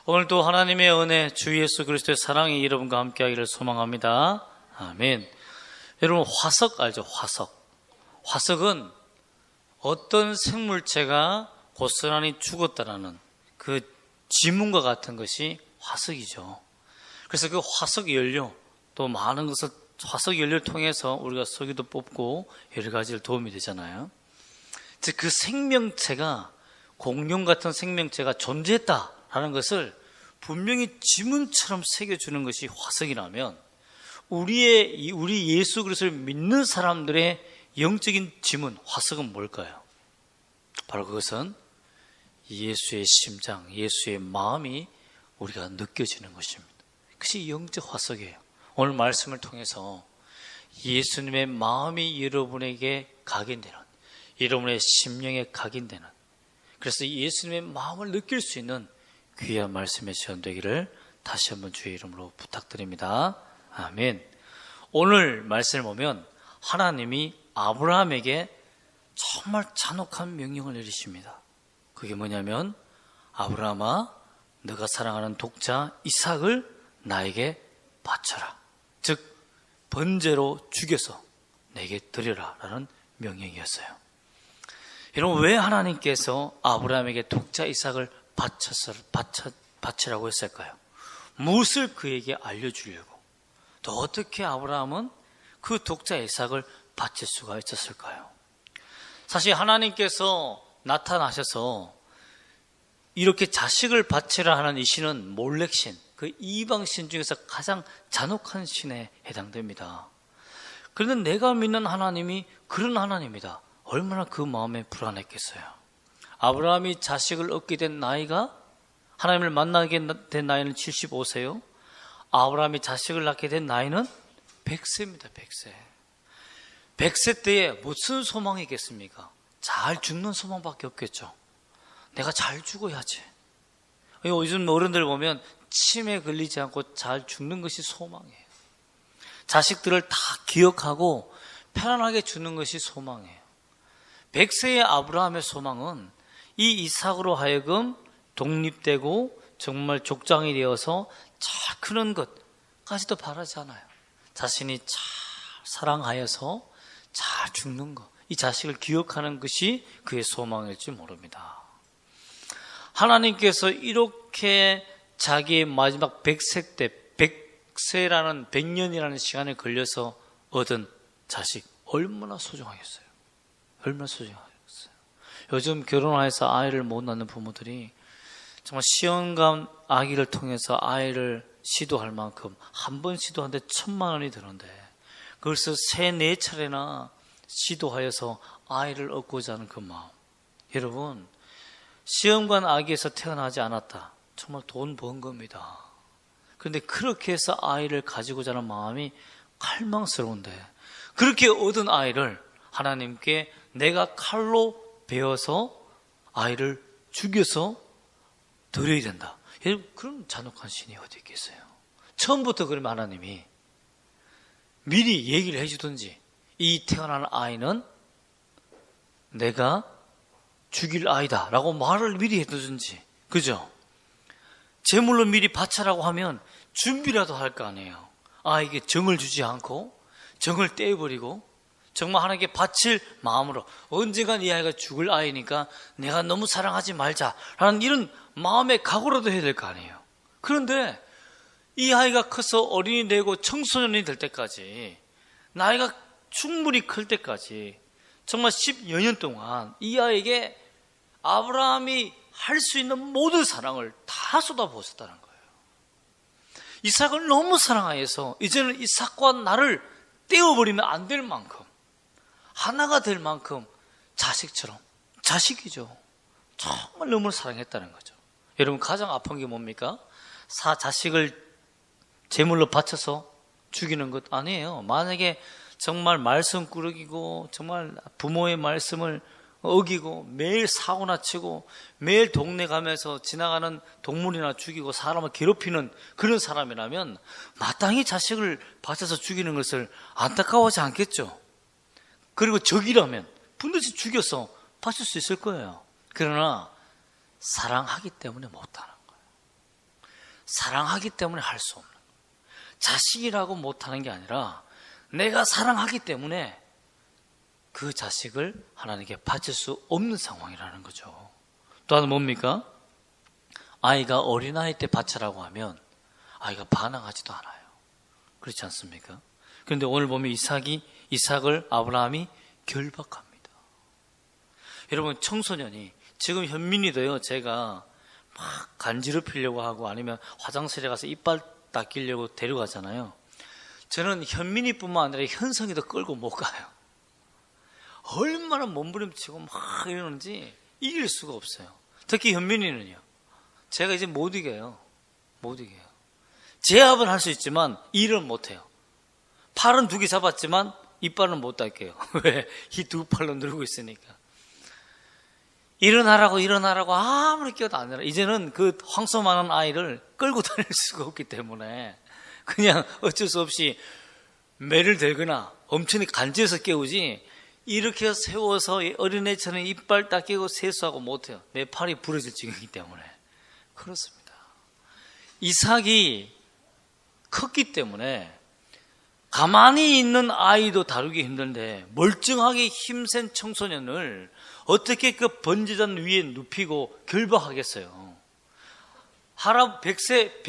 오늘도 하나님의 은혜, 주 예수 그리스도의 사랑이 여러분과 함께하기를 소망합니다. 아멘. 여러분, 화석 알죠? 화석은 어떤 생물체가 고스란히 죽었다라는 그 지문과 같은 것이 화석이죠. 그래서 그 화석 연료, 또 많은 것을 화석 연료를 통해서 우리가 석유도 뽑고 여러 가지를 도움이 되잖아요. 즉 그 생명체가, 공룡 같은 생명체가 존재했다라는 것을 분명히 지문처럼 새겨주는 것이 화석이라면, 우리 예수 그리스도를 믿는 사람들의 영적인 지문, 화석은 뭘까요? 바로 그것은 예수의 심장, 예수의 마음이 우리가 느껴지는 것입니다. 그것이 영적 화석이에요. 오늘 말씀을 통해서 예수님의 마음이 여러분에게 각인되는, 여러분의 심령에 각인되는, 그래서 예수님의 마음을 느낄 수 있는 귀한 말씀의 시간 되기를 다시 한번 주의 이름으로 부탁드립니다. 아멘. 오늘 말씀을 보면 하나님이 아브라함에게 정말 잔혹한 명령을 내리십니다. 그게 뭐냐면, 아브라함아, 너가 사랑하는 독자 이삭을 나에게 바쳐라. 즉 번제로 죽여서 내게 드려라 라는 명령이었어요. 여러분, 왜 하나님께서 아브라함에게 독자 이삭을 바치라고 했을까요? 무엇을 그에게 알려주려고, 또 어떻게 아브라함은 그 독자 이삭을 바칠 수가 있었을까요? 사실 하나님께서 나타나셔서 이렇게 자식을 바치라 하는 이 신은 몰렉신, 그 이방신 중에서 가장 잔혹한 신에 해당됩니다. 그런데 내가 믿는 하나님이 그런 하나님이다. 얼마나 그 마음에 불안했겠어요. 아브라함이 자식을 얻게 된 나이가, 하나님을 만나게 된 나이는 75세요. 아브라함이 자식을 낳게 된 나이는 100세입니다. 100세 때에 무슨 소망이 있겠습니까? 잘 죽는 소망밖에 없겠죠. 내가 잘 죽어야지. 요즘 어른들 보면 치매에 걸리지 않고 잘 죽는 것이 소망이에요. 자식들을 다 기억하고 편안하게 죽는 것이 소망이에요. 100세의 아브라함의 소망은 이 이삭으로 하여금 독립되고 정말 족장이 되어서 잘 크는 것까지도 바라지 않아요. 자신이 잘 사랑하여서 잘 죽는 것, 이 자식을 기억하는 것이 그의 소망일지 모릅니다. 하나님께서 이렇게 자기의 마지막 100세 때, 100세라는 100년이라는 시간에 걸려서 얻은 자식, 얼마나 소중하겠어요. 얼마나 소중하겠어요. 요즘 결혼해서 아이를 못 낳는 부모들이 정말 시험관 아기를 통해서 아이를 시도할 만큼, 한 번 시도하는데 1,000만 원이 드는데, 그래서 3-4차례나 시도하여서 아이를 얻고자 하는 그 마음. 여러분, 시험관 아기에서 태어나지 않았다. 정말 돈 번 겁니다. 그런데 그렇게 해서 아이를 가지고자 하는 마음이 갈망스러운데, 그렇게 얻은 아이를 하나님께 내가 칼로 베어서 아이를 죽여서 드려야 된다. 여러분, 그런 잔혹한 신이 어디 있겠어요? 처음부터 그러면 하나님이 미리 얘기를 해주든지, 이 태어난 아이는 내가 죽일 아이다 라고 말을 미리 해두든지, 그죠? 제물로 미리 바쳐라고 하면 준비라도 할 거 아니에요. 아이에게 정을 주지 않고 정을 떼어버리고 정말 하나님께 바칠 마음으로, 언젠간 이 아이가 죽을 아이니까 내가 너무 사랑하지 말자라는 이런 마음의 각오라도 해야 될 거 아니에요. 그런데 이 아이가 커서 어린이 되고 청소년이 될 때까지, 나이가 충분히 클 때까지 정말 10여 년 동안 이 아이에게 아브라함이 할 수 있는 모든 사랑을 다 쏟아부었다는 거예요. 이삭을 너무 사랑하여서 이제는 이삭과 나를 떼어버리면 안 될 만큼, 하나가 될 만큼 자식처럼, 자식이죠. 정말 너무 사랑했다는 거죠. 여러분, 가장 아픈 게 뭡니까? 자식을 제물로 바쳐서 죽이는 것 아니에요. 만약에 정말 말썽꾸러기고 정말 부모의 말씀을 어기고 매일 사고나 치고 매일 동네 가면서 지나가는 동물이나 죽이고 사람을 괴롭히는 그런 사람이라면 마땅히 자식을 바쳐서 죽이는 것을 안타까워하지 않겠죠. 그리고 적이라면 분듯이 죽여서 바칠 수 있을 거예요. 그러나 사랑하기 때문에 못하는 거예요. 사랑하기 때문에 할 수 없는, 자식이라고 못하는 게 아니라 내가 사랑하기 때문에 그 자식을 하나님께 바칠 수 없는 상황이라는 거죠. 또 하나 뭡니까? 아이가 어린아이 때 바치라고 하면 아이가 반항하지도 않아요. 그렇지 않습니까? 그런데 오늘 보면 이삭을 아브라함이 결박합니다. 여러분, 청소년이, 지금 현민이도요, 제가 막 간지럽히려고 하고 아니면 화장실에 가서 이빨 닦이려고 데려가잖아요. 저는 현민이뿐만 아니라 현성이도 끌고 못 가요. 얼마나 몸부림치고 막 이러는지 이길 수가 없어요. 특히 현민이는요, 제가 이제 못 이겨요. 제압은 할 수 있지만 일은 못해요. 팔은 2개 잡았지만 이빨은 못 닦여요. 왜? 이 2팔로 누르고 있으니까. 일어나라고 아무리 끼워도 안 일어나. 이제는 그 황소만한 아이를 끌고 다닐 수가 없기 때문에 그냥 어쩔 수 없이 매를 들거나 엄청나게 간지러서 깨우지, 이렇게 세워서 어린애처럼 이빨 닦이고 세수하고 못해요. 내 팔이 부러질 지경이기 때문에. 그렇습니다. 이삭이 컸기 때문에 가만히 있는 아이도 다루기 힘든데 멀쩡하게 힘센 청소년을 어떻게 그 번지단 위에 눕히고 결박하겠어요. 110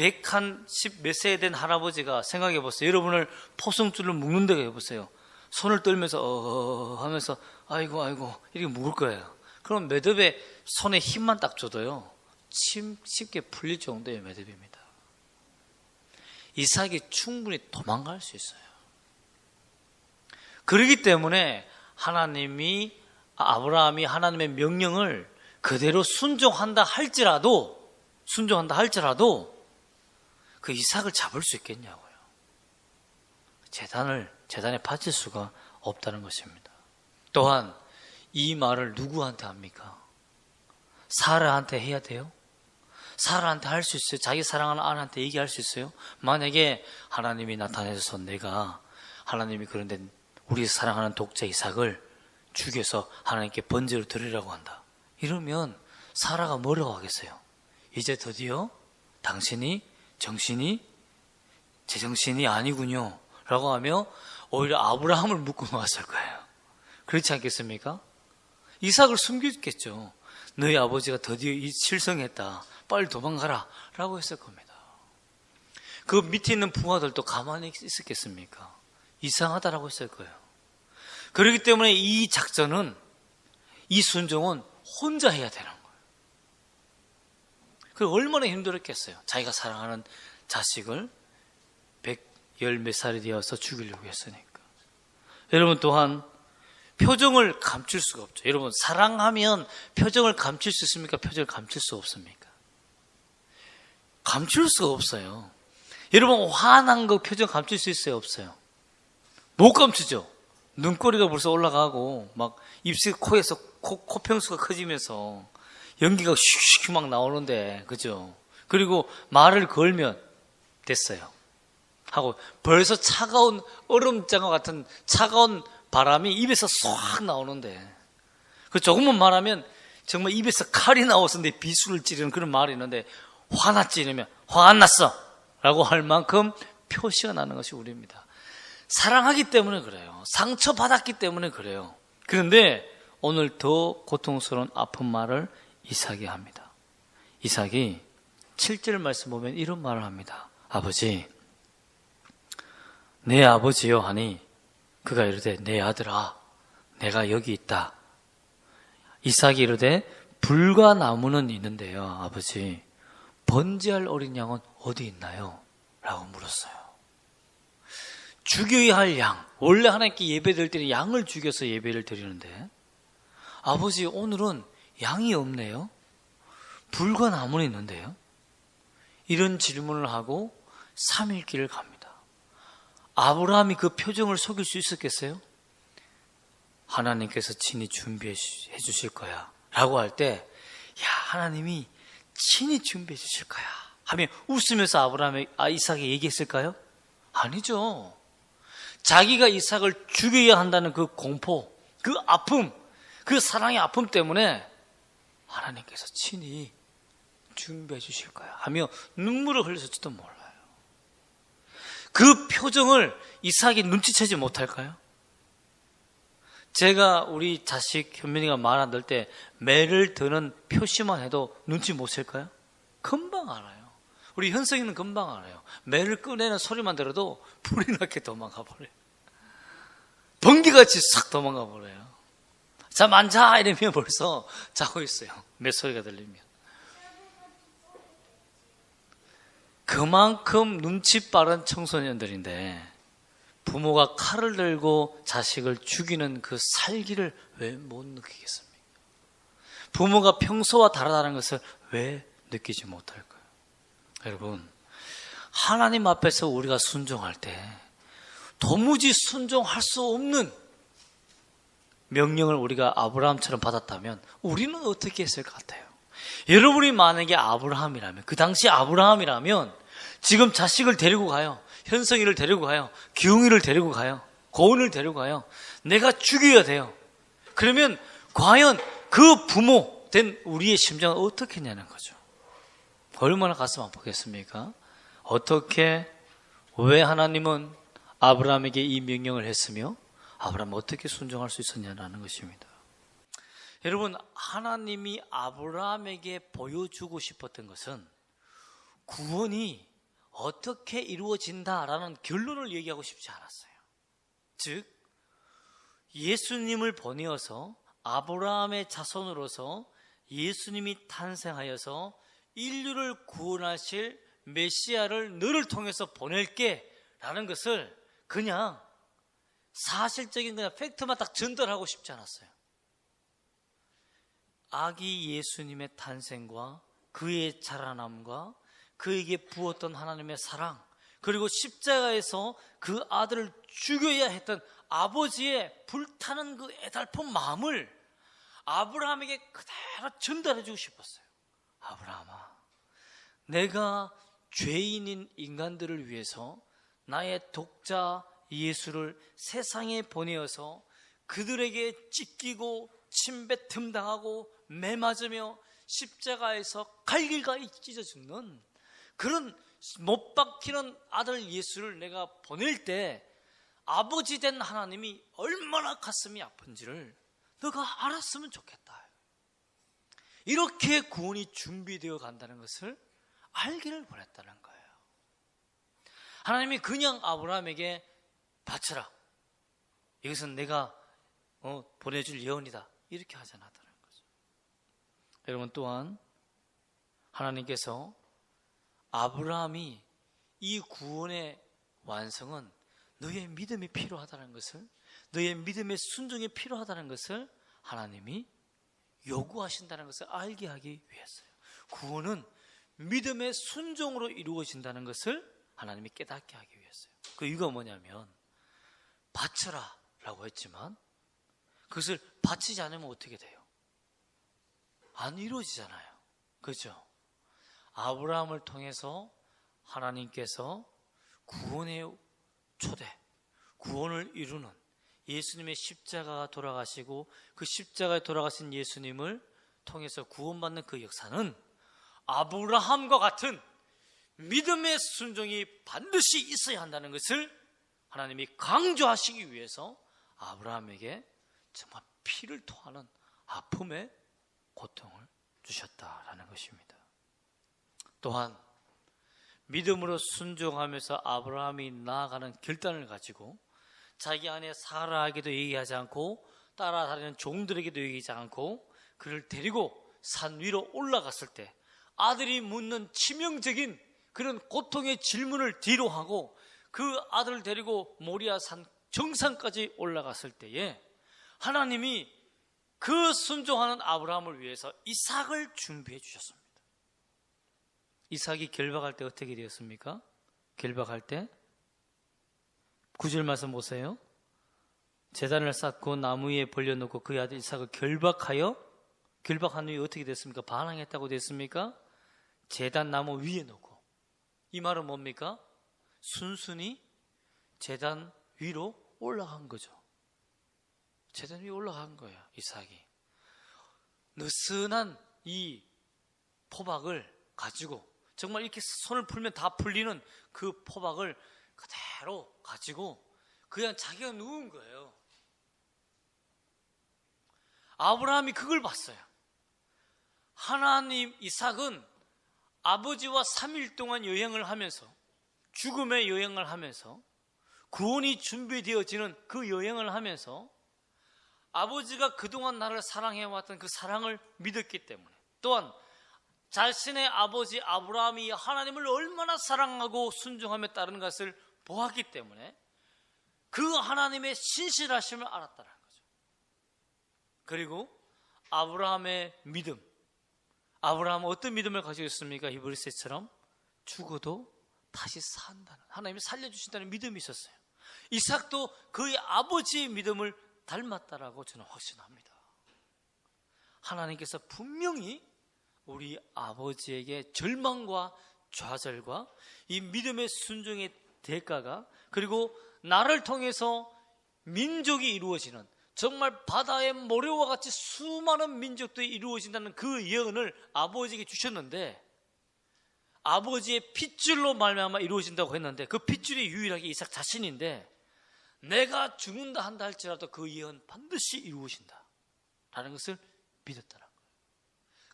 몇 세 된 할아버지가 생각해 보세요. 여러분을 포성줄로 묶는 데가 해보세요. 손을 떨면서 하면서 아이고 이렇게 묶을 거예요. 그럼 매듭에 손에 힘만 딱 줘도요, 쉽게 풀릴 정도의 매듭입니다. 이삭이 충분히 도망갈 수 있어요. 그렇기 때문에 아브라함이 하나님의 명령을 그대로 순종한다 할지라도 그 이삭을 잡을 수 있겠냐고요. 재단에 바칠 수가 없다는 것입니다. 또한 이 말을 누구한테 합니까? 사라한테 해야 돼요? 사라한테 할 수 있어요? 자기 사랑하는 아내한테 얘기할 수 있어요? 만약에 하나님이 나타내서 내가, 하나님이 그런데 우리 사랑하는 독자 이삭을 죽여서 하나님께 번제로 드리라고 한다, 이러면 사라가 뭐라고 하겠어요? 이제 드디어 당신이 제정신이 아니군요 라고 하며 오히려 아브라함을 묶고 나왔을 거예요. 그렇지 않겠습니까? 이삭을 숨겼겠죠. 너희 아버지가 드디어 실성했다, 빨리 도망가라 라고 했을 겁니다. 그 밑에 있는 부하들도 가만히 있었겠습니까? 이상하다라고 했을 거예요. 그렇기 때문에 이 작전은, 이 순종은 혼자 해야 되는 거예요. 그 얼마나 힘들었겠어요. 자기가 사랑하는 자식을 110 몇 살이 되어서 죽이려고 했으니까. 여러분, 또한 표정을 감출 수가 없죠. 여러분, 사랑하면 표정을 감출 수 있습니까? 표정을 감출 수 없습니까? 감출 수가 없어요. 여러분, 화난 거 표정 감출 수 있어요? 없어요? 못 감추죠. 눈꼬리가 벌써 올라가고 막 입술, 코에서 코평수가 커지면서 연기가 슉슉 막 나오는데, 그죠? 그리고 말을 걸면 됐어요 하고 벌써 차가운 얼음장과 같은 차가운 바람이 입에서 쏙 나오는데, 그 조금만 말하면 정말 입에서 칼이 나와서 내 비수를 찌르는 그런 말이 있는데, 화났지 이러면 화 안 났어 라고 할 만큼 표시가 나는 것이 우리입니다. 사랑하기 때문에 그래요. 상처받았기 때문에 그래요. 그런데 오늘 더 고통스러운 아픈 말을 이삭이 합니다. 이삭이 7절 말씀 보면 이런 말을 합니다. 아버지, 내 아버지여 하니 그가 이르되 내 아들아, 내가 여기 있다. 이삭이 이르되 불과 나무는 있는데요, 아버지, 번제할 어린 양은 어디 있나요? 라고 물었어요. 죽여야 할 양, 원래 하나님께 예배드릴 때는 양을 죽여서 예배를 드리는데, 아버지 오늘은 양이 없네요? 불과 나무는 있는데요? 이런 질문을 하고 3일 길을 갑니다. 아브라함이 그 표정을 속일 수 있었겠어요? 하나님께서 친히 준비해 주실 거야 라고 할 때, 야, 하나님이 친히 준비해 주실 거야 하면 웃으면서 이삭에게 얘기했을까요? 아니죠. 자기가 이삭을 죽여야 한다는 그 공포, 그 아픔, 그 사랑의 아픔 때문에 하나님께서 친히 준비해 주실 거야 하며 눈물을 흘렸을지도 몰라요. 그 표정을 이삭이 눈치채지 못할까요? 제가 우리 자식 현민이가 말 안 들 때 매를 드는 표시만 해도 눈치 못 챌까요? 금방 알아요. 우리 현성이는 금방 알아요. 매를 꺼내는 소리만 들어도 불이 나게 도망가 버려요. 번개같이 싹 도망가 버려요. 잠 안 자 이러면 벌써 자고 있어요. 매 소리가 들리면. 그만큼 눈치 빠른 청소년들인데 부모가 칼을 들고 자식을 죽이는 그 살기를 왜 못 느끼겠습니까? 부모가 평소와 다르다는 것을 왜 느끼지 못할까요? 여러분, 하나님 앞에서 우리가 순종할 때 도무지 순종할 수 없는 명령을 우리가 아브라함처럼 받았다면 우리는 어떻게 했을 것 같아요? 여러분이 만약에 아브라함이라면, 그 당시 아브라함이라면 지금 자식을 데리고 가요. 현성이를 데리고 가요. 기웅이를 데리고 가요. 고은을 데리고 가요. 내가 죽여야 돼요. 그러면 과연 그 부모 된 우리의 심정은 어떻겠냐는 거죠. 얼마나 가슴 아프겠습니까? 어떻게, 왜 하나님은 아브라함에게 이 명령을 했으며 아브라함은 어떻게 순종할 수 있었냐는 것입니다. 여러분, 하나님이 아브라함에게 보여주고 싶었던 것은 구원이 어떻게 이루어진다라는 결론을 얘기하고 싶지 않았어요. 즉, 예수님을 보내어서 아브라함의 자손으로서 예수님이 탄생하여서 인류를 구원하실 메시아를 너를 통해서 보낼게 라는 것을 그냥 사실적인 그냥 팩트만 딱 전달하고 싶지 않았어요. 아기 예수님의 탄생과 그의 자라남과 그에게 부었던 하나님의 사랑, 그리고 십자가에서 그 아들을 죽여야 했던 아버지의 불타는 그 애달픈 마음을 아브라함에게 그대로 전달해 주고 싶었어요. 아브라함아, 내가 죄인인 인간들을 위해서 나의 독자 예수를 세상에 보내어서 그들에게 찢기고 침뱉음 당하고 매 맞으며 십자가에서 갈길가이 찢어 죽는 그런 못 박히는 아들 예수를 내가 보낼 때 아버지 된 하나님이 얼마나 가슴이 아픈지를 너가 알았으면 좋겠다. 이렇게 구원이 준비되어 간다는 것을 알기를 원했다는 거예요. 하나님이 그냥 아브라함에게 바쳐라, 이것은 내가 보내줄 예언이다, 이렇게 하지 않았다는 거죠. 여러분, 또한 하나님께서 아브라함이 이 구원의 완성은 너의 믿음이 필요하다는 것을, 너의 믿음의 순종이 필요하다는 것을 하나님이 요구하신다는 것을 알게 하기 위해서요. 구원은 믿음의 순종으로 이루어진다는 것을 하나님이 깨닫게 하기 위해서요. 그 이유가 뭐냐면, 바쳐라 라고 했지만 그것을 바치지 않으면 어떻게 돼요? 안 이루어지잖아요. 그렇죠? 아브라함을 통해서 하나님께서 구원의 초대, 구원을 이루는 예수님의 십자가가 돌아가시고 그 십자가에 돌아가신 예수님을 통해서 구원받는 그 역사는 아브라함과 같은 믿음의 순종이 반드시 있어야 한다는 것을 하나님이 강조하시기 위해서 아브라함에게 정말 피를 토하는 아픔의 고통을 주셨다라는 것입니다. 또한 믿음으로 순종하면서 아브라함이 나아가는 결단을 가지고 자기 아내 사라에게도 얘기하지 않고 따라다니는 종들에게도 얘기하지 않고 그를 데리고 산 위로 올라갔을 때 아들이 묻는 치명적인 그런 고통의 질문을 뒤로 하고 그 아들을 데리고 모리아 산 정상까지 올라갔을 때에 하나님이 그 순종하는 아브라함을 위해서 이삭을 준비해 주셨습니다. 이삭이 결박할 때 어떻게 되었습니까? 결박할 때 9절 말씀 보세요. 제단을 쌓고 나무 위에 벌려놓고 그의 아들 이삭을 결박한 후에 어떻게 됐습니까? 반항했다고 됐습니까? 제단 나무 위에 놓고. 이 말은 뭡니까? 순순히 제단 위로 올라간 거죠. 제단 위에 올라간 거예요, 이삭이. 느슨한 이 포박을 가지고 정말 이렇게 손을 풀면 다 풀리는 그 포박을 그대로 가지고 그냥 자기가 누운 거예요. 아브라함이 그걸 봤어요. 하나님, 이삭은 아버지와 3일 동안 여행을 하면서, 죽음의 여행을 하면서, 구원이 준비되어지는 그 여행을 하면서 아버지가 그동안 나를 사랑해왔던 그 사랑을 믿었기 때문에, 또한 자신의 아버지 아브라함이 하나님을 얼마나 사랑하고 순종하며 따르는 것을 보았기 때문에 그 하나님의 신실하심을 알았다는 거죠. 그리고 아브라함의 믿음, 아브라함은 어떤 믿음을 가지고 있습니까? 히브리서처럼 죽어도 다시 산다는, 하나님이 살려주신다는 믿음이 있었어요. 이삭도 그의 아버지의 믿음을 닮았다라고 저는 확신합니다. 하나님께서 분명히 우리 아버지에게 절망과 좌절과 이 믿음의 순종의 대가가, 그리고 나를 통해서 민족이 이루어지는, 정말 바다의 모래와 같이 수많은 민족들이 이루어진다는 그 예언을 아버지에게 주셨는데, 아버지의 핏줄로 말미암아 이루어진다고 했는데 그 핏줄이 유일하게 이삭 자신인데, 내가 죽는다 한다 할지라도 그 예언 반드시 이루어진다 라는 것을 믿었다는 거예요.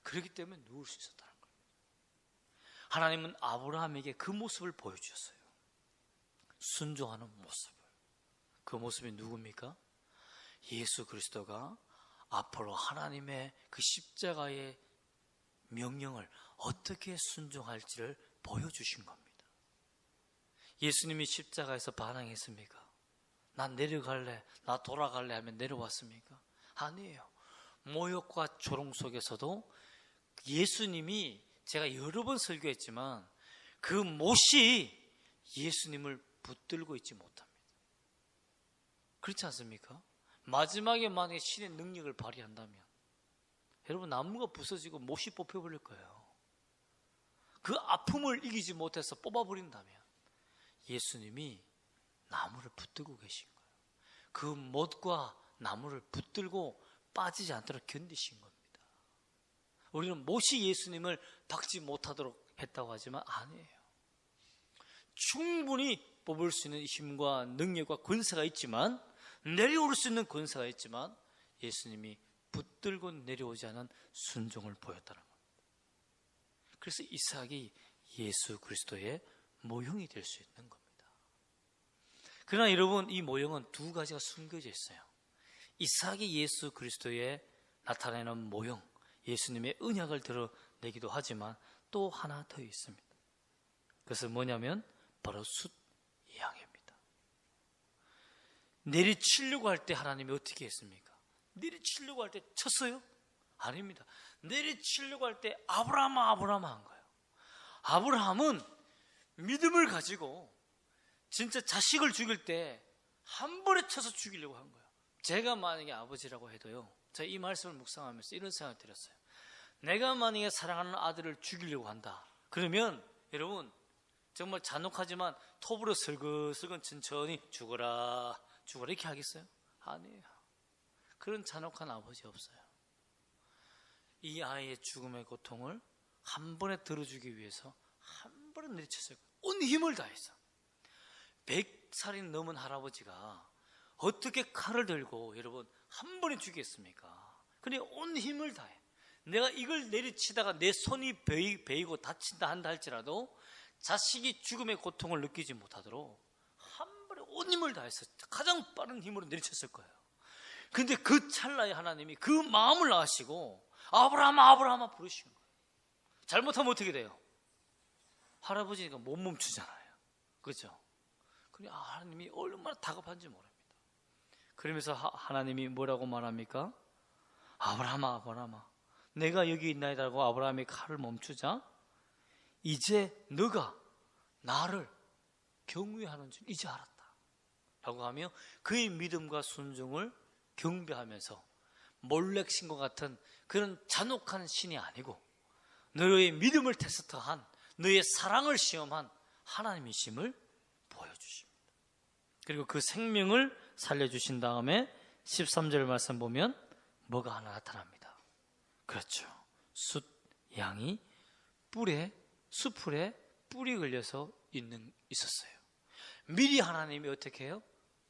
그렇기 때문에 누울 수 있었다는 거예요. 하나님은 아브라함에게 그 모습을 보여주셨어요. 순종하는 모습을. 그 모습이 누굽니까? 예수 그리스도가 앞으로 하나님의 그 십자가의 명령을 어떻게 순종할지를 보여주신 겁니다. 예수님이 십자가에서 반항했습니까? 난 내려갈래, 나 돌아갈래 하면 내려왔습니까? 아니에요. 모욕과 조롱 속에서도 예수님이, 제가 여러 번 설교했지만 그 못이 예수님을 붙들고 있지 못합니다. 그렇지 않습니까? 마지막에 만약에 신의 능력을 발휘한다면 여러분, 나무가 부서지고 못이 뽑혀버릴 거예요. 그 아픔을 이기지 못해서 뽑아버린다면 예수님이 나무를 붙들고 계신 거예요. 그 못과 나무를 붙들고 빠지지 않도록 견디신 겁니다. 우리는 못이 예수님을 닦지 못하도록 했다고 하지만 아니에요. 충분히 뽑을 수 있는 힘과 능력과 권세가 있지만, 내려올 수 있는 권세가 있지만 예수님이 붙들고 내려오지 않은 순종을 보였다는 겁니다. 그래서 이삭이 예수 그리스도의 모형이 될 수 있는 겁니다. 그러나 여러분, 이 모형은 두 가지가 숨겨져 있어요. 이삭이 예수 그리스도의 나타내는 모형, 예수님의 언약을 드러내기도 하지만 또 하나 더 있습니다. 그것은 뭐냐면 바로 숫양입니다. 내리치려고 할 때 하나님이 어떻게 했습니까? 내리치려고 할 때 쳤어요? 아닙니다. 내리치려고 할 때 아브라함아 아브라함아 한 거예요. 아브라함은 믿음을 가지고 진짜 자식을 죽일 때 한 번에 쳐서 죽이려고 한 거예요. 제가 만약에 아버지라고 해도요, 제가 이 말씀을 묵상하면서 이런 생각을 들었어요. 내가 만약에 사랑하는 아들을 죽이려고 한다, 그러면 여러분 정말 잔혹하지만 톱으로 슬근슬근 천천히 죽어라 죽어라 이렇게 하겠어요? 아니에요. 그런 잔혹한 아버지 없어요. 이 아이의 죽음의 고통을 한 번에 들어주기 위해서 한 번에 내리쳤어요. 온 힘을 다해서. 100살이 넘은 할아버지가 어떻게 칼을 들고 여러분 한 번에 죽이겠습니까? 근데 온 힘을 다해. 내가 이걸 내리치다가 내 손이 베이고 다친다 한다 할지라도 자식이 죽음의 고통을 느끼지 못하도록 한 번에 온 힘을 다해서 가장 빠른 힘으로 내리쳤을 거예요. 근데 그 찰나에 하나님이 그 마음을 아시고 아브라함아 아브라함아 부르신 거예요. 잘못하면 어떻게 돼요? 할아버지니까 못 멈추잖아요. 그렇죠? 그래, 하나님이 얼마나 다급한지 모릅니다. 그러면서 하나님이 뭐라고 말합니까? 아브라함아 아브라함아, 내가 여기 있나이다라고 아브라함이 칼을 멈추자 이제 너가 나를 경외하는 줄 이제 알았다 라고 하며 그의 믿음과 순종을 경배하면서 몰렉 신과 같은 그런 잔혹한 신이 아니고 너의 믿음을 테스트한, 너의 사랑을 시험한 하나님이심을 보여주십니다. 그리고 그 생명을 살려주신 다음에 13절 말씀 보면 뭐가 하나 나타납니다. 그렇죠. 숫 양이 수풀에 뿔이 걸려서 있었어요. 미리 하나님이 어떻게 해요?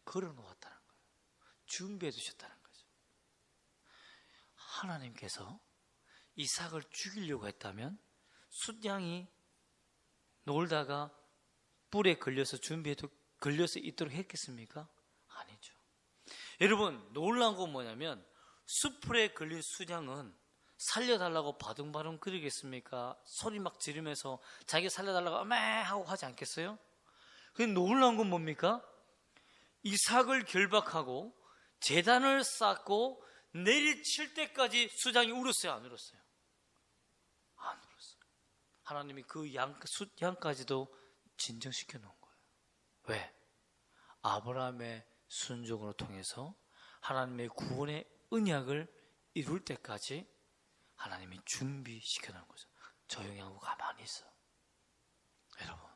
걸어 놓았다는 거예요. 준비해 두셨다는 거죠. 하나님께서 이삭을 죽이려고 했다면 숫양이 놀다가 뿔에 걸려서 걸려서 있도록 했겠습니까? 아니죠. 여러분, 놀라운 건 뭐냐면 수풀에 걸린 숫양은 살려달라고 바둥바둥 그러겠습니까? 소리 막 지르면서 자기 살려달라고 어메 하고 하지 않겠어요? 근데 놀라운 건 뭡니까? 이삭을 결박하고 제단을 쌓고 내리칠 때까지 숫양이 울었어요? 안 울었어요? 안 울었어요. 하나님이 그 숫양까지도 진정시켜 놓은 거예요. 왜? 아브라함의 순종으로 통해서 하나님의 구원의 언약을 이룰 때까지 하나님이 준비시켜 놓은 거죠. 조용히 하고 가만히 있어. 여러분,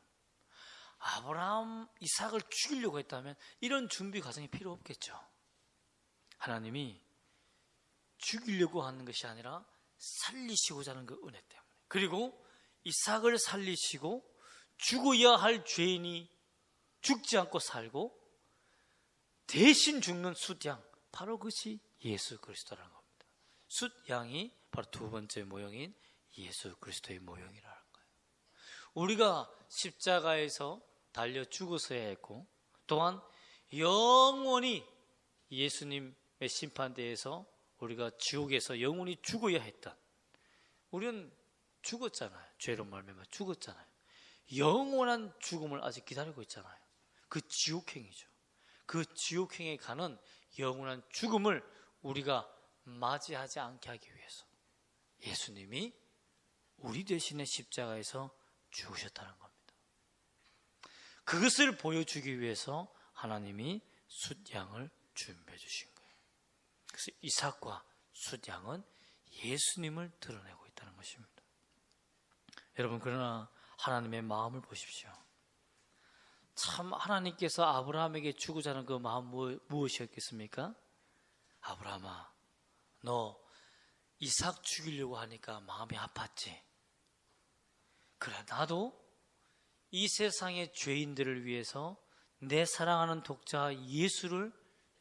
아브라함, 이삭을 죽이려고 했다면 이런 준비 과정이 필요 없겠죠. 하나님이 죽이려고 하는 것이 아니라 살리시고자 하는 그 은혜 때문에. 그리고 이삭을 살리시고 죽어야 할 죄인이 죽지 않고 살고 대신 죽는 숫양, 바로 그것이 예수 그리스도라는 겁니다. 숫양이 바로 두 번째 모형인 예수 그리스도의 모형이라는 거예요. 우리가 십자가에서 달려 죽었어야 했고, 또한 영원히 예수님의 심판대에서 우리가 지옥에서 영원히 죽어야 했던, 우리는 죽었잖아요. 죄로 말미암아 죽었잖아요. 영원한 죽음을 아직 기다리고 있잖아요. 그 지옥행이죠. 그 지옥행에 가는 영원한 죽음을 우리가 맞이하지 않게 하기 위해서 예수님이 우리 대신에 십자가에서 죽으셨다는 겁니다. 그것을 보여주기 위해서 하나님이 숫양을 준비해 주신 거예요. 그래서 이삭과 숫양은 예수님을 드러내고 있다는 것입니다. 여러분, 그러나 하나님의 마음을 보십시오. 참 하나님께서 아브라함에게 주고자 하는 그 마음 무엇이었겠습니까? 아브라함아, 너 이삭 죽이려고 하니까 마음이 아팠지. 그래, 나도 이 세상의 죄인들을 위해서 내 사랑하는 독자 예수를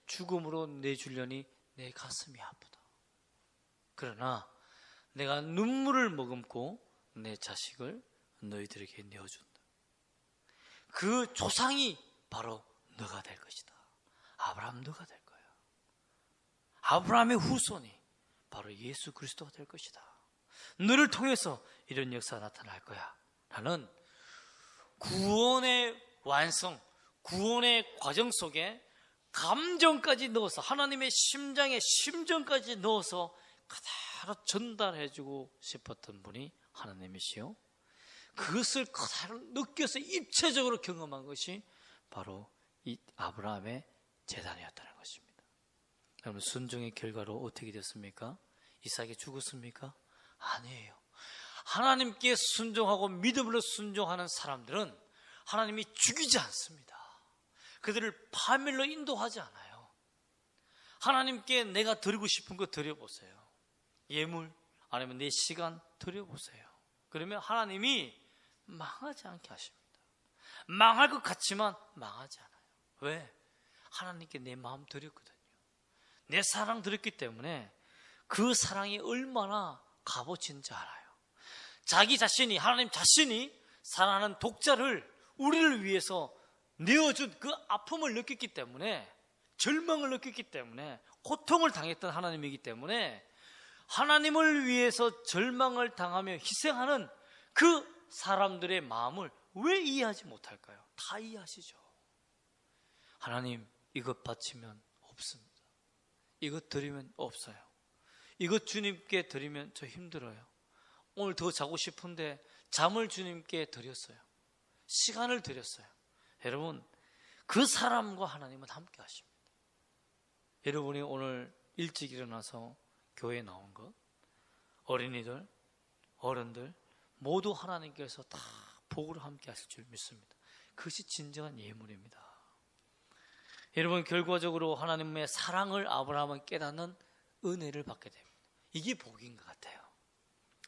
죽음으로 내주려니 내 가슴이 아프다. 그러나 내가 눈물을 머금고 내 자식을 너희들에게 내어준다. 그 조상이 바로 너가 될 것이다. 아브라함 너가 될 거야. 아브라함의 후손이 바로 예수 그리스도가 될 것이다. 너를 통해서 이런 역사가 나타날 거야. 라는 구원의 완성, 구원의 과정 속에 감정까지 넣어서, 하나님의 심정까지 넣어서 그대로 전달해주고 싶었던 분이 하나님이시요, 그것을 그대로 느껴서 입체적으로 경험한 것이 바로 이 아브라함의 제단이었다는 것입니다. 여러분, 순종의 결과로 어떻게 됐습니까? 이삭이 죽었습니까? 아니에요. 하나님께 순종하고 믿음으로 순종하는 사람들은 하나님이 죽이지 않습니다. 그들을 파멸로 인도하지 않아요. 하나님께 내가 드리고 싶은 거 드려보세요. 예물 아니면 내 시간 드려보세요. 그러면 하나님이 망하지 않게 하십니다. 망할 것 같지만 망하지 않아요. 왜? 하나님께 내 마음 드렸거든요. 내 사랑 드렸기 때문에 그 사랑이 얼마나 값어치인지 알아요. 자기 자신이, 하나님 자신이 사랑하는 독자를 우리를 위해서 내어준 그 아픔을 느꼈기 때문에, 절망을 느꼈기 때문에, 고통을 당했던 하나님이기 때문에 하나님을 위해서 절망을 당하며 희생하는 그 사람들의 마음을 왜 이해하지 못할까요? 다 이해하시죠. 하나님, 이것 바치면 없습니다. 이것 드리면 없어요. 이것 주님께 드리면 저 힘들어요. 오늘 더 자고 싶은데 잠을 주님께 드렸어요. 시간을 드렸어요. 여러분, 그 사람과 하나님은 함께 하십니다. 여러분이 오늘 일찍 일어나서 교회에 나온 것, 어린이들, 어른들 모두 하나님께서 다 복으로 함께 하실 줄 믿습니다. 그것이 진정한 예물입니다. 여러분, 결과적으로 하나님의 사랑을 아브라함은 깨닫는 은혜를 받게 됩니다. 이게 복인 것 같아요.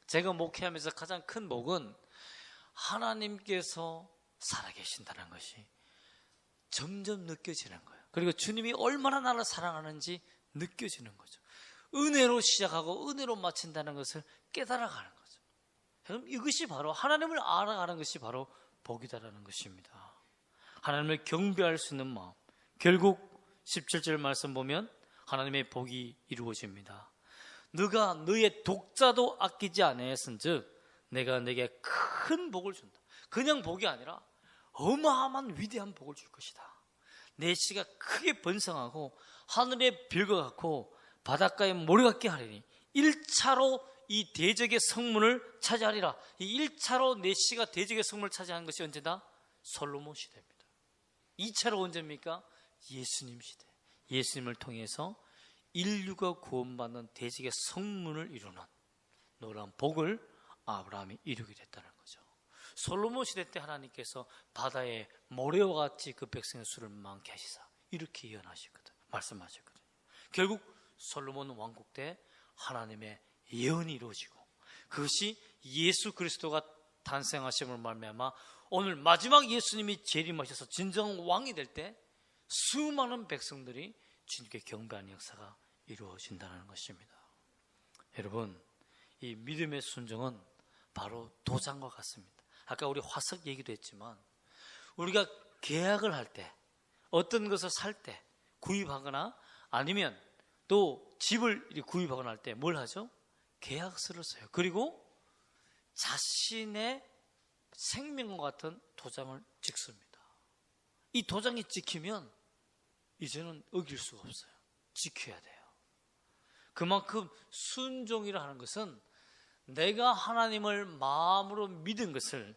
제가 목회하면서 가장 큰 복은 하나님께서 살아계신다는 것이 점점 느껴지는 거예요. 그리고 주님이 얼마나 나를 사랑하는지 느껴지는 거죠. 은혜로 시작하고 은혜로 마친다는 것을 깨달아가는 거죠. 그럼 이것이 바로 하나님을 알아가는 것이 바로 복이다라는 것입니다. 하나님을 경배할 수 있는 마음. 결국 17절 말씀 보면 하나님의 복이 이루어집니다. 너가 너의 독자도 아끼지 아니하였은즉 내가 내게 큰 복을 준다. 그냥 복이 아니라 어마어마한 위대한 복을 줄 것이다. 내 씨가 크게 번성하고 하늘의 별과 같고 바닷가에 모래 같게 하리니 1차로 이 대적의 성문을 차지하리라. 이 1차로 내 씨가 대적의 성문을 차지하는 것이 언제다? 솔로몬 시대입니다. 2차로 언제입니까? 예수님 시대. 예수님을 통해서 인류가 구원받는 대적의 성문을 이루는 놀라운 복을 아브라함이 이루게 됐다는 거죠. 솔로몬 시대 때 하나님께서 바다에 모래와 같이 그 백성의 수를 많게 하시사 이렇게 예언하셨거든, 말씀하셨거든요. 결국 솔로몬 왕국 때 하나님의 예언이 이루어지고 그것이 예수 그리스도가 탄생하심을 말미암아 오늘 마지막 예수님이 재림하셔서 진정한 왕이 될 때 수많은 백성들이 주님께 경배하는 역사가 이루어진다는 것입니다. 여러분, 이 믿음의 순종은 바로 도장과 같습니다. 아까 우리 화석 얘기도 했지만 우리가 계약을 할 때, 어떤 것을 살 때, 구입하거나 아니면 또 집을 구입하거나 할 때 뭘 하죠? 계약서를 써요. 그리고 자신의 생명과 같은 도장을 찍습니다. 이 도장이 찍히면 이제는 어길 수가 없어요. 지켜야 돼요. 그만큼 순종이라 하는 것은 내가 하나님을 마음으로 믿은 것을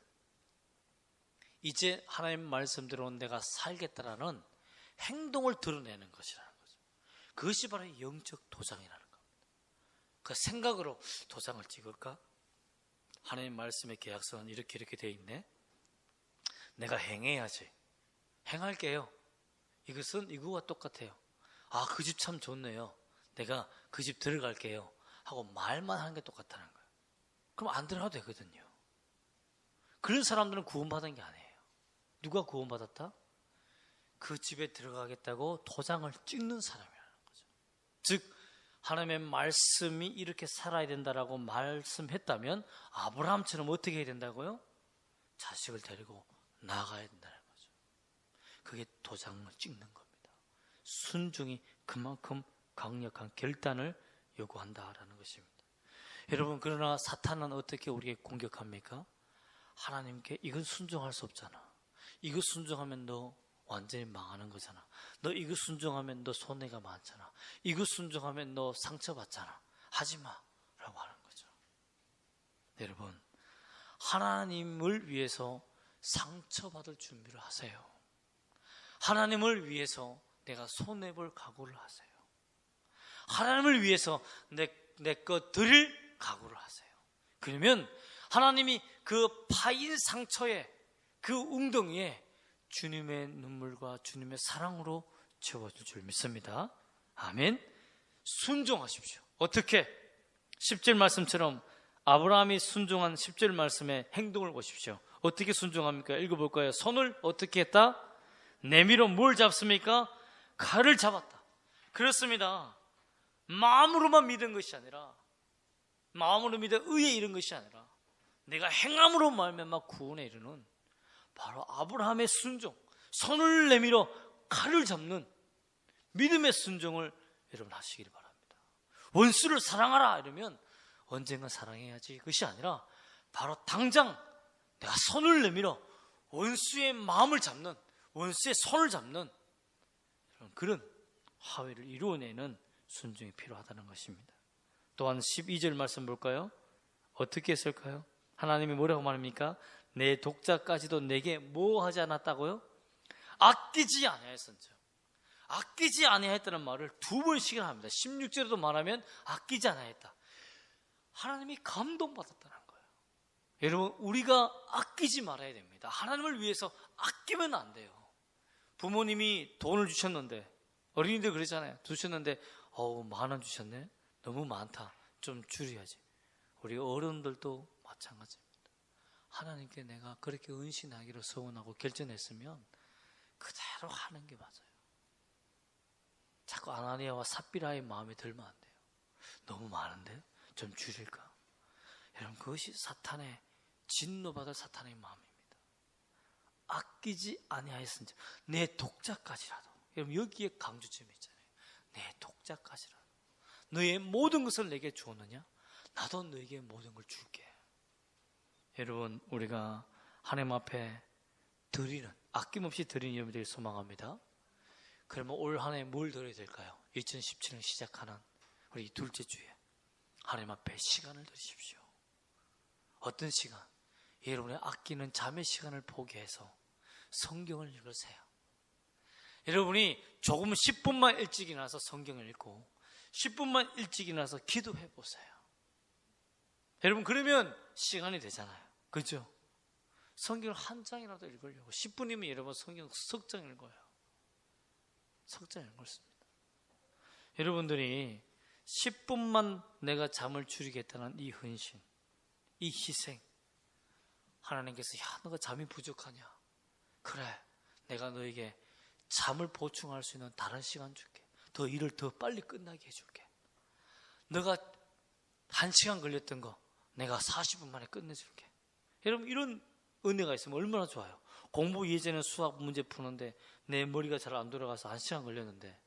이제 하나님 말씀대로 내가 살겠다라는 행동을 드러내는 것이라는 거죠. 그것이 바로 영적 도장이라는 겁니다. 그 생각으로 도장을 찍을까? 하나님 말씀의 계약서는 이렇게 되어 있네. 내가 행해야지. 행할게요. 이것은 이거와 똑같아요. 아, 그 집 참 좋네요. 내가 그 집 들어갈게요. 하고 말만 하는 게 똑같다는 거예요. 그럼 안 들어가도 되거든요. 그런 사람들은 구원받은 게 아니에요. 누가 구원받았다? 그 집에 들어가겠다고 도장을 찍는 사람이라는 거죠. 즉 하나님의 말씀이 이렇게 살아야 된다라고 말씀했다면 아브라함처럼 어떻게 해야 된다고요? 자식을 데리고 나가야 된다는 거죠. 그게 도장을 찍는 겁니다. 순종이 그만큼 강력한 결단을 요구한다라는 것입니다. 여러분, 그러나 사탄은 어떻게 우리에게 공격합니까? 하나님께 이건 순종할 수 없잖아. 이거 순종하면 너 완전히 망하는 거잖아. 너 이거 순종하면 너 손해가 많잖아. 이거 순종하면 너 상처받잖아. 하지마 라고 하는 거죠. 여러분, 하나님을 위해서 상처받을 준비를 하세요. 하나님을 위해서 내가 손해볼 각오를 하세요. 하나님을 위해서 내 거 드릴 각오를 하세요. 그러면 하나님이 그 파인 상처에, 그 웅덩이에 주님의 눈물과 주님의 사랑으로 채워줄 줄 믿습니다. 아멘. 순종하십시오. 어떻게? 10절 말씀처럼 아브라함이 순종한 10절 말씀의 행동을 보십시오. 어떻게 순종합니까? 읽어볼까요? 손을 어떻게 했다? 내밀어 뭘 잡습니까? 칼을 잡았다. 그렇습니다. 마음으로만 믿은 것이 아니라, 마음으로 믿어 의에 이른 것이 아니라 내가 행함으로 말미암아 구원에 이르는 바로 아브라함의 순종, 손을 내밀어 칼을 잡는 믿음의 순종을 여러분 하시길 바랍니다. 원수를 사랑하라 이러면 언젠가 사랑해야지, 그것이 아니라 바로 당장 내가 손을 내밀어 원수의 마음을 잡는, 원수의 손을 잡는 그런 화해를 이루어내는 순종이 필요하다는 것입니다. 또한 12절 말씀 볼까요? 어떻게 했을까요? 하나님이 뭐라고 말합니까? 내 독자까지도 내게 뭐 하지 않았다고요? 아끼지 아니하였은즉. 아끼지 아니하였다는 말을 두 번씩이나 합니다. 16절에도 말하면 아끼지 아니하였다. 하나님이 감동받았다는 거예요. 여러분, 우리가 아끼지 말아야 됩니다. 하나님을 위해서 아끼면 안 돼요. 부모님이 돈을 주셨는데, 어린이들 그러잖아요. 주셨는데 10,000원 주셨네? 너무 많다. 좀 줄여야지. 우리 어른들도 마찬가지입니다. 하나님께 내가 그렇게 은신하기로 서원하고 결정했으면 그대로 하는 게 맞아요. 자꾸 아나니아와 삽비라의 마음에 들면 안 돼요. 너무 많은데 좀 줄일까? 여러분, 그것이 사탄의 진노받을 사탄의 마음입니다. 아끼지 아니하였은지 내 독자까지라도. 여러분, 여기에 강조점이 있잖아요. 내 독자까지라도. 너의 모든 것을 내게 주었느냐? 나도 너에게 모든 걸 줄게. 여러분, 우리가 하나님 앞에 드리는, 아낌없이 드리는 여러분들이 소망합니다. 그러면 올 한 해 뭘 드려야 될까요? 2017년 시작하는 우리 둘째 주에 하나님 앞에 시간을 드리십시오. 어떤 시간? 여러분의 아끼는 잠의 시간을 포기해서 성경을 읽으세요. 여러분이 조금 10분만 일찍 일어나서 성경을 읽고 10분만 일찍 일어나서 기도해 보세요. 여러분, 그러면 시간이 되잖아요. 그죠? 성경을 한 장이라도 읽으려고 10분이면 여러분 성경 석 장 읽어요. 석 장 읽었습니다. 여러분들이 10분만 내가 잠을 줄이겠다는 이 헌신, 이 희생, 하나님께서 야, 너가 잠이 부족하냐? 그래, 내가 너에게 잠을 보충할 수 있는 다른 시간 줄게. 더 일을 더 빨리 끝나게 해줄게. 너가 1시간 걸렸던 거 내가 40분 만에 끝내줄게. 여러분, 이런 은혜가 있으면 얼마나 좋아요. 공부 예전에 수학 문제 푸는데 내 머리가 잘 안 돌아가서 1시간 걸렸는데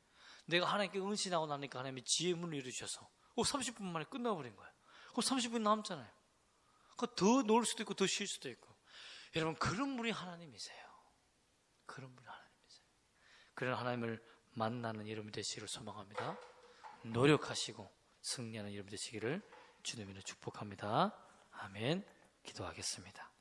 내가 하나님께 은신하고 나니까 하나님이 지혜의 문을 열어주셔서 30분 만에 끝나버린 거예요. 그럼 30분 남잖아요. 더 놀 수도 있고 더 쉴 수도 있고. 여러분, 그런 분이 하나님이세요. 그런 분이 하나님이세요. 그런 하나님을 만나는 여러분 되시기를 소망합니다. 노력하시고 승리하는 여러분 되시기를 주님으로 축복합니다. 아멘. 기도하겠습니다.